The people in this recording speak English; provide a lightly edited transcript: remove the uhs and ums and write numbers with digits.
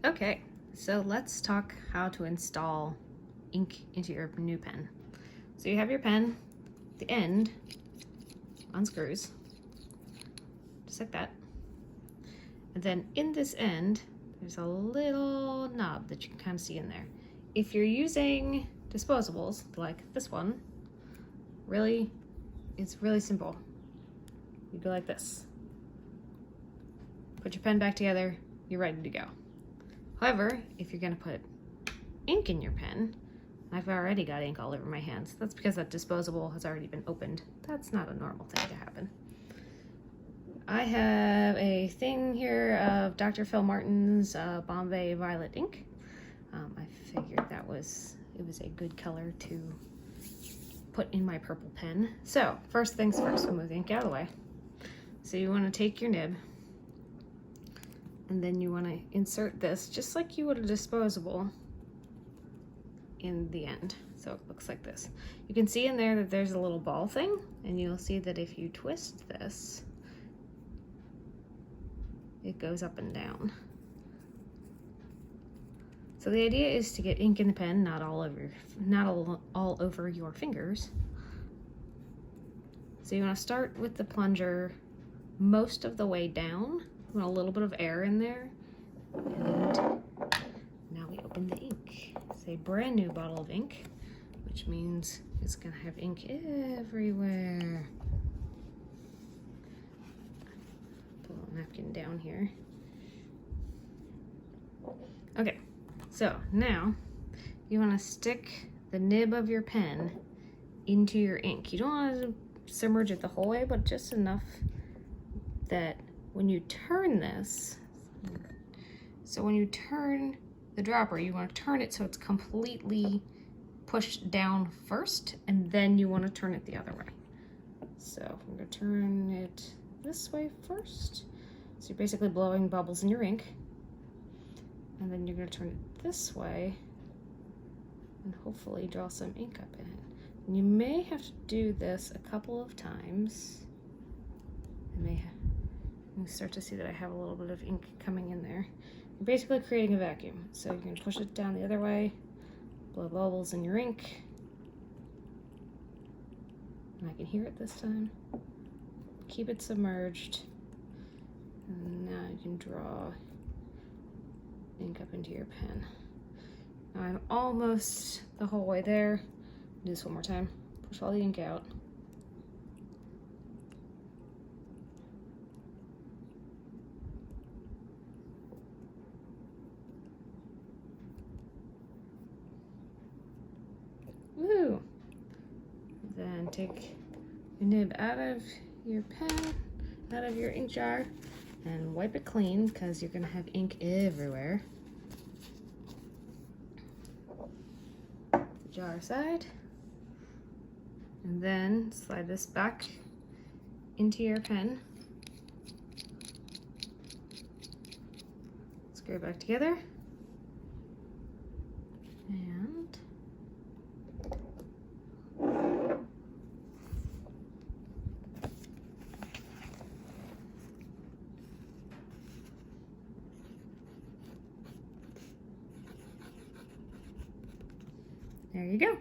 Okay, so let's talk how to install ink into your new pen. So you have your pen, the end unscrews, just like that. And then in this end, there's a little knob that you can kind of see in there. If you're using disposables like this one, it's really simple. You go like this. Put your pen back together, you're ready to go. However, if you're gonna put ink in your pen, I've already got ink all over my hands. That's because that disposable has already been opened. That's not a normal thing to happen. I have a thing here of Dr. Phil Martin's Bombay Violet ink. I figured it was a good color to put in my purple pen. So first things first, we'll move the ink out of the way. So you want to take your nib, and then you want to insert this just like you would a disposable in the end. So it looks like this. You can see in there that there's a little ball thing, and you'll see that if you twist this, it goes up and down. So the idea is to get ink in the pen, not all over your fingers. So you want to start with the plunger most of the way down. You want a little bit of air in there. And now we open the ink. It's a brand new bottle of ink, which means it's gonna have ink everywhere. Put a little napkin down here. Okay, so now you want to stick the nib of your pen into your ink. You don't want to submerge it the whole way, but just enough that when you turn this, so when you turn the dropper, you want to turn it so it's completely pushed down first, and then you want to turn it the other way. So I'm going to turn it this way first. So you're basically blowing bubbles in your ink. And then you're going to turn it this way and hopefully draw some ink up in it. And you may have to do this a couple of times. You start to see that I have a little bit of ink coming in there. You're basically creating a vacuum. So you're going to push it down the other way, blow bubbles in your ink. And I can hear it this time. Keep it submerged. And now you can draw ink up into your pen. Now I'm almost the whole way there. Do this one more time. Push all the ink out. Woo! Then take your nib out of your pen, out of your ink jar, and wipe it clean because you're gonna have ink everywhere. The jar aside, and then slide this back into your pen. Screw it back together, and there you go.